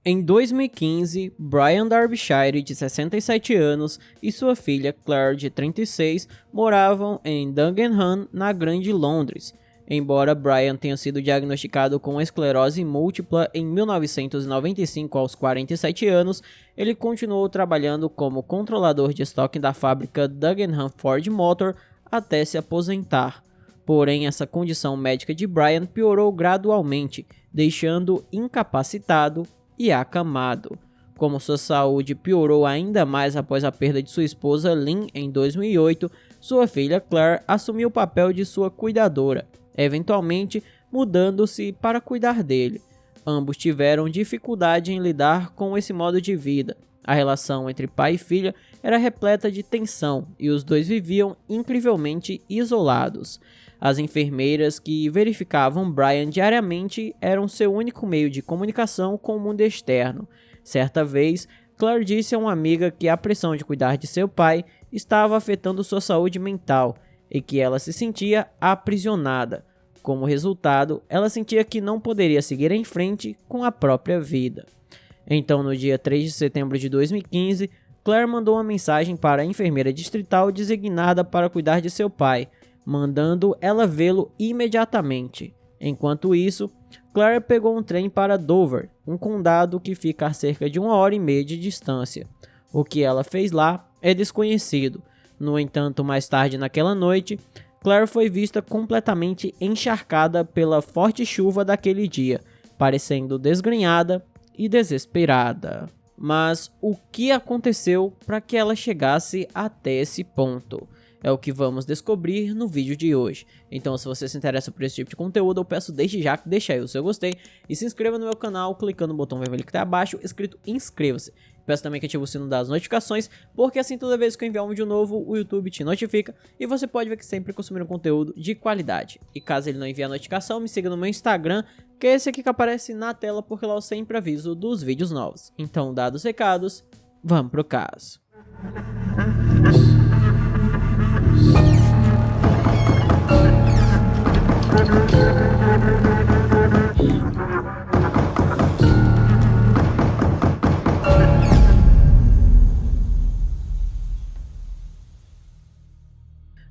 Em 2015, Brian Darbyshire, de 67 anos, e sua filha Claire, de 36, moravam em Dagenham, na Grande Londres. Embora Brian tenha sido diagnosticado com esclerose múltipla em 1995 aos 47 anos, ele continuou trabalhando como controlador de estoque da fábrica Dagenham Ford Motor até se aposentar. Porém, essa condição médica de Brian piorou gradualmente, deixando incapacitado e acamado. Como sua saúde piorou ainda mais após a perda de sua esposa Lynn em 2008, sua filha Claire assumiu o papel de sua cuidadora, eventualmente mudando-se para cuidar dele. Ambos tiveram dificuldade em lidar com esse modo de vida. A relação entre pai e filha era repleta de tensão e os dois viviam incrivelmente isolados. As enfermeiras que verificavam Brian diariamente eram seu único meio de comunicação com o mundo externo. Certa vez, Claire disse a uma amiga que a pressão de cuidar de seu pai estava afetando sua saúde mental e que ela se sentia aprisionada. Como resultado, ela sentia que não poderia seguir em frente com a própria vida. Então, no dia 3 de setembro de 2015, Claire mandou uma mensagem para a enfermeira distrital designada para cuidar de seu pai, mandando ela vê-lo imediatamente. Enquanto isso, Claire pegou um trem para Dover, um condado que fica a cerca de 1h30 de distância. O que ela fez lá é desconhecido. No entanto, mais tarde naquela noite, Claire foi vista completamente encharcada pela forte chuva daquele dia, parecendo desgrenhada e desesperada. Mas o que aconteceu para que ela chegasse até esse ponto? É o que vamos descobrir no vídeo de hoje. Então, se você se interessa por esse tipo de conteúdo, eu peço desde já que deixe aí o seu gostei e se inscreva no meu canal clicando no botão vermelho que está abaixo escrito inscreva-se. Peço também que ative o sino das notificações, porque assim toda vez que eu enviar um vídeo novo, o YouTube te notifica e você pode ver que sempre consumir um conteúdo de qualidade. E caso ele não envie a notificação, me siga no meu Instagram, que é esse aqui que aparece na tela, porque lá eu sempre aviso dos vídeos novos. Então, dados os recados, vamos pro caso.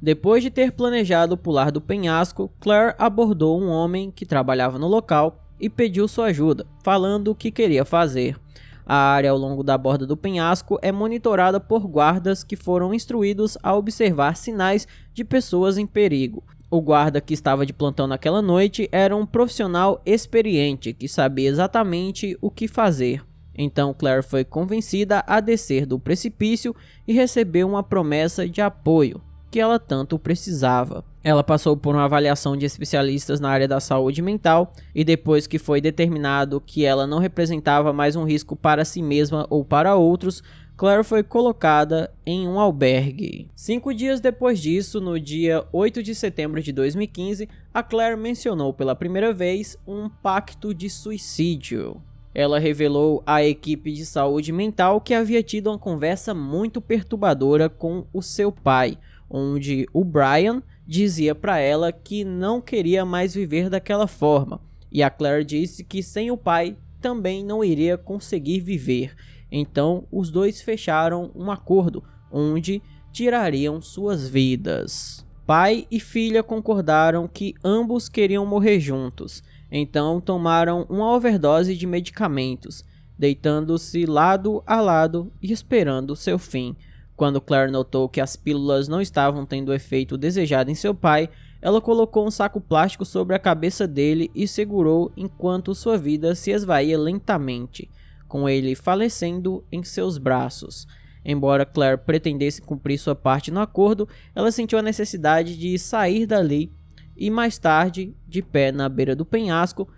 Depois de ter planejado pular do penhasco, Claire abordou um homem que trabalhava no local e pediu sua ajuda, falando o que queria fazer. A área ao longo da borda do penhasco é monitorada por guardas que foram instruídos a observar sinais de pessoas em perigo. O guarda que estava de plantão naquela noite era um profissional experiente que sabia exatamente o que fazer. Então Claire foi convencida a descer do precipício e recebeu uma promessa de apoio que ela tanto precisava. Ela passou por uma avaliação de especialistas na área da saúde mental e depois que foi determinado que ela não representava mais um risco para si mesma ou para outros, Claire foi colocada em um albergue. 5 dias depois disso, no dia 8 de setembro de 2015, a Claire mencionou pela primeira vez um pacto de suicídio. Ela revelou à equipe de saúde mental que havia tido uma conversa muito perturbadora com o seu pai, onde o Brian dizia para ela que não queria mais viver daquela forma, e a Claire disse que sem o pai também não iria conseguir viver. Então os dois fecharam um acordo onde tirariam suas vidas. Pai e filha concordaram que ambos queriam morrer juntos, então tomaram uma overdose de medicamentos, deitando-se lado a lado e esperando seu fim. Quando Claire notou que as pílulas não estavam tendo o efeito desejado em seu pai, ela colocou um saco plástico sobre a cabeça dele e segurou enquanto sua vida se esvaía lentamente, com ele falecendo em seus braços. Embora Claire pretendesse cumprir sua parte no acordo, ela sentiu a necessidade de sair dali e mais tarde, de pé na beira do penhasco,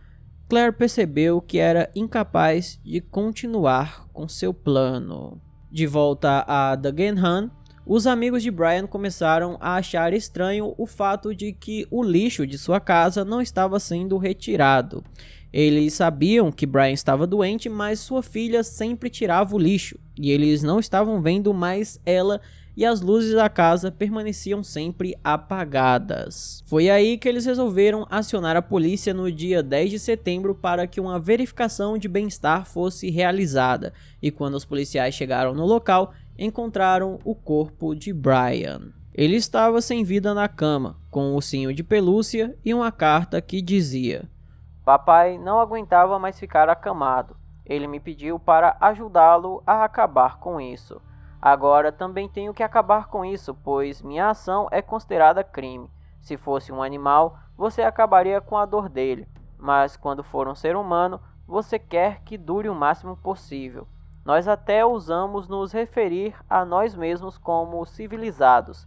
Claire percebeu que era incapaz de continuar com seu plano. De volta a Dagenham, os amigos de Brian começaram a achar estranho o fato de que o lixo de sua casa não estava sendo retirado. Eles sabiam que Brian estava doente, mas sua filha sempre tirava o lixo, e eles não estavam vendo mais ela e as luzes da casa permaneciam sempre apagadas. Foi aí que eles resolveram acionar a polícia no dia 10 de setembro para que uma verificação de bem-estar fosse realizada, e quando os policiais chegaram no local, encontraram o corpo de Brian. Ele estava sem vida na cama, com um ursinho de pelúcia e uma carta que dizia: "Papai não aguentava mais ficar acamado. Ele me pediu para ajudá-lo a acabar com isso. Agora também tenho que acabar com isso, pois minha ação é considerada crime. Se fosse um animal, você acabaria com a dor dele, mas quando for um ser humano, você quer que dure o máximo possível. Nós até ousamos nos referir a nós mesmos como civilizados.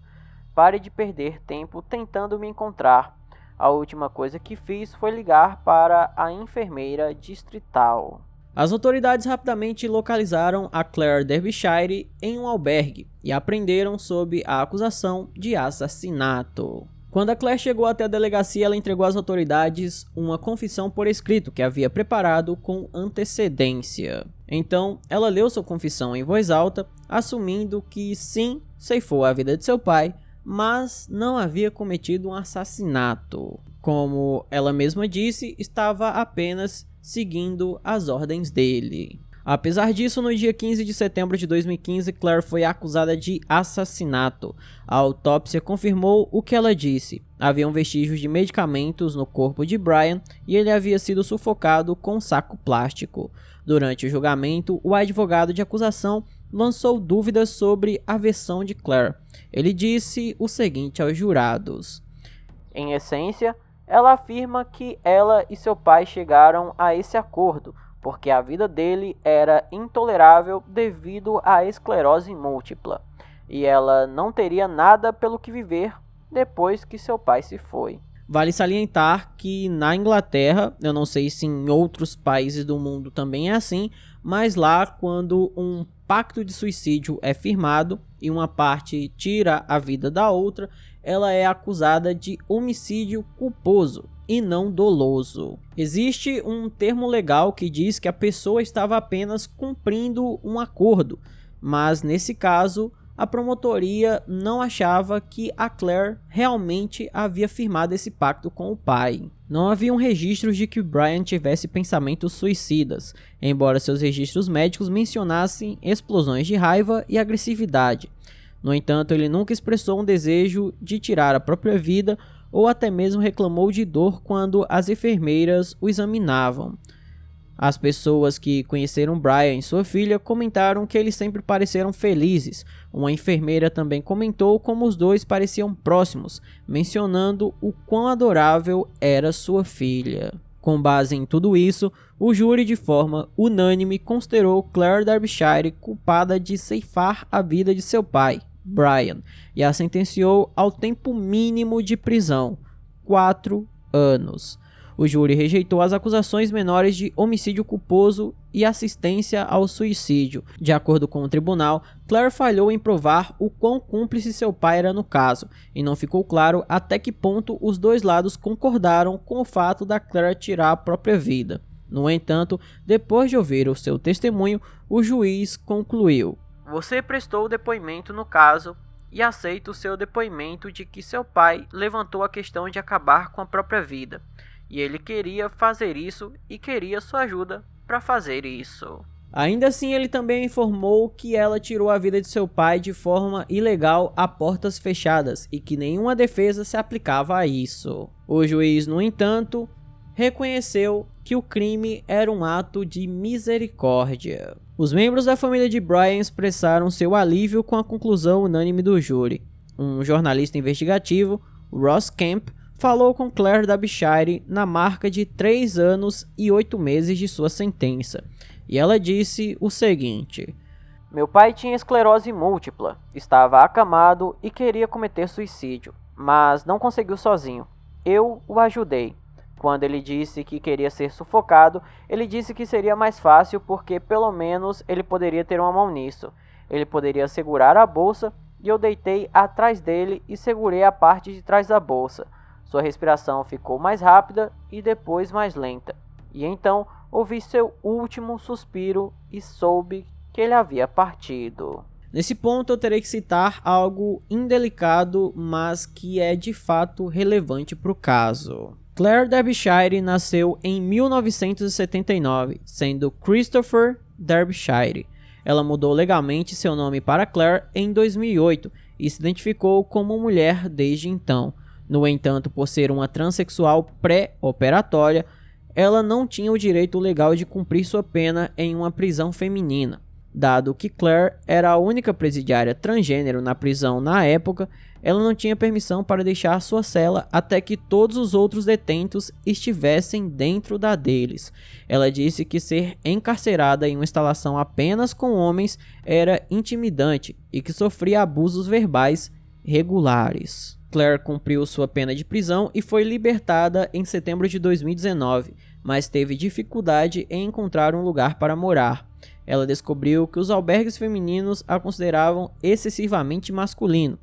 Pare de perder tempo tentando me encontrar. A última coisa que fiz foi ligar para a enfermeira distrital." As autoridades rapidamente localizaram a Claire Derbyshire em um albergue e a prenderam sob a acusação de assassinato. Quando a Claire chegou até a delegacia, ela entregou às autoridades uma confissão por escrito que havia preparado com antecedência. Então, ela leu sua confissão em voz alta, assumindo que sim, ceifou a vida de seu pai, mas não havia cometido um assassinato. Como ela mesma disse, estava apenas seguindo as ordens dele. Apesar disso, no dia 15 de setembro de 2015, Claire foi acusada de assassinato. A autópsia confirmou o que ela disse. Haviam vestígios de medicamentos no corpo de Brian e ele havia sido sufocado com um saco plástico. Durante o julgamento, o advogado de acusação lançou dúvidas sobre a versão de Claire. Ele disse o seguinte aos jurados: "Em essência, ela afirma que ela e seu pai chegaram a esse acordo porque a vida dele era intolerável devido à esclerose múltipla, e ela não teria nada pelo que viver depois que seu pai se foi." Vale salientar que na Inglaterra, eu não sei se em outros países do mundo também é assim, mas lá quando um pacto de suicídio é firmado e uma parte tira a vida da outra, ela é acusada de homicídio culposo e não doloso. Existe um termo legal que diz que a pessoa estava apenas cumprindo um acordo, mas nesse caso a promotoria não achava que a Claire realmente havia firmado esse pacto com o pai. Não haviam registros de que Brian tivesse pensamentos suicidas, embora seus registros médicos mencionassem explosões de raiva e agressividade. No entanto, ele nunca expressou um desejo de tirar a própria vida ou até mesmo reclamou de dor quando as enfermeiras o examinavam. As pessoas que conheceram Brian e sua filha comentaram que eles sempre pareceram felizes. Uma enfermeira também comentou como os dois pareciam próximos, mencionando o quão adorável era sua filha. Com base em tudo isso, o júri de forma unânime considerou Claire Derbyshire culpada de ceifar a vida de seu pai, Brian, e a sentenciou ao tempo mínimo de prisão, 4 anos. O júri rejeitou as acusações menores de homicídio culposo e assistência ao suicídio. De acordo com o tribunal, Claire falhou em provar o quão cúmplice seu pai era no caso, e não ficou claro até que ponto os dois lados concordaram com o fato da Claire tirar a própria vida. No entanto, depois de ouvir o seu testemunho, o juiz concluiu: "Você prestou depoimento no caso e aceita o seu depoimento de que seu pai levantou a questão de acabar com a própria vida. E ele queria fazer isso e queria sua ajuda para fazer isso." Ainda assim, ele também informou que ela tirou a vida de seu pai de forma ilegal a portas fechadas e que nenhuma defesa se aplicava a isso. O juiz, no entanto, reconheceu que o crime era um ato de misericórdia. Os membros da família de Brian expressaram seu alívio com a conclusão unânime do júri. Um jornalista investigativo, Ross Kemp, falou com Claire Derbyshire na marca de 3 anos e 8 meses de sua sentença, e ela disse o seguinte: "Meu pai tinha esclerose múltipla, estava acamado e queria cometer suicídio, mas não conseguiu sozinho. Eu o ajudei. Quando ele disse que queria ser sufocado, ele disse que seria mais fácil porque pelo menos ele poderia ter uma mão nisso. Ele poderia segurar a bolsa e eu deitei atrás dele e segurei a parte de trás da bolsa. Sua respiração ficou mais rápida e depois mais lenta. E então ouvi seu último suspiro e soube que ele havia partido." Nesse ponto eu terei que citar algo indelicado, mas que é de fato relevante para o caso. Claire Derbyshire nasceu em 1979, sendo Christopher Derbyshire. Ela mudou legalmente seu nome para Claire em 2008 e se identificou como mulher desde então. No entanto, por ser uma transexual pré-operatória, ela não tinha o direito legal de cumprir sua pena em uma prisão feminina. Dado que Claire era a única presidiária transgênero na prisão na época, ela não tinha permissão para deixar sua cela até que todos os outros detentos estivessem dentro da deles. Ela disse que ser encarcerada em uma instalação apenas com homens era intimidante e que sofria abusos verbais regulares. Claire cumpriu sua pena de prisão e foi libertada em setembro de 2019, mas teve dificuldade em encontrar um lugar para morar. Ela descobriu que os albergues femininos a consideravam excessivamente masculino,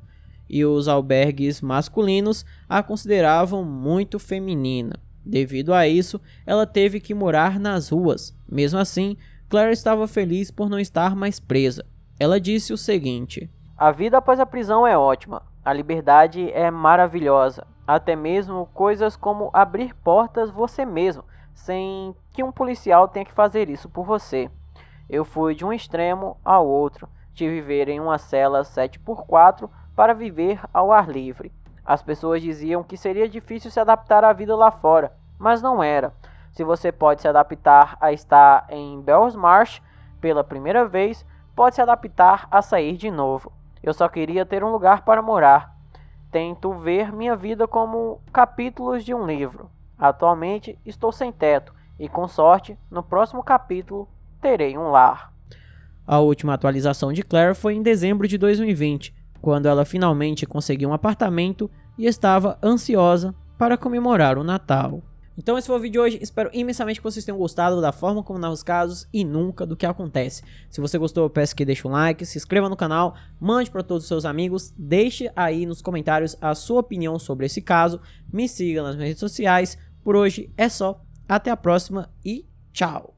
e os albergues masculinos a consideravam muito feminina. Devido a isso, ela teve que morar nas ruas. Mesmo assim, Claire estava feliz por não estar mais presa. Ela disse o seguinte: "A vida após a prisão é ótima. A liberdade é maravilhosa. Até mesmo coisas como abrir portas você mesmo, sem que um policial tenha que fazer isso por você. Eu fui de um extremo ao outro, de viver em uma cela 7x4 para viver ao ar livre. As pessoas diziam que seria difícil se adaptar à vida lá fora, mas não era. Se você pode se adaptar a estar em Belmarsh pela primeira vez, pode se adaptar a sair de novo. Eu só queria ter um lugar para morar. Tento ver minha vida como capítulos de um livro. Atualmente estou sem teto e, com sorte, no próximo capítulo terei um lar." A última atualização de Claire foi em dezembro de 2020, quando ela finalmente conseguiu um apartamento e estava ansiosa para comemorar o Natal. Então esse foi o vídeo de hoje, espero imensamente que vocês tenham gostado da forma como narra os casos e nunca do que acontece. Se você gostou, eu peço que deixe um like, se inscreva no canal, mande para todos os seus amigos, deixe aí nos comentários a sua opinião sobre esse caso, me siga nas minhas redes sociais. Por hoje é só, até a próxima e tchau!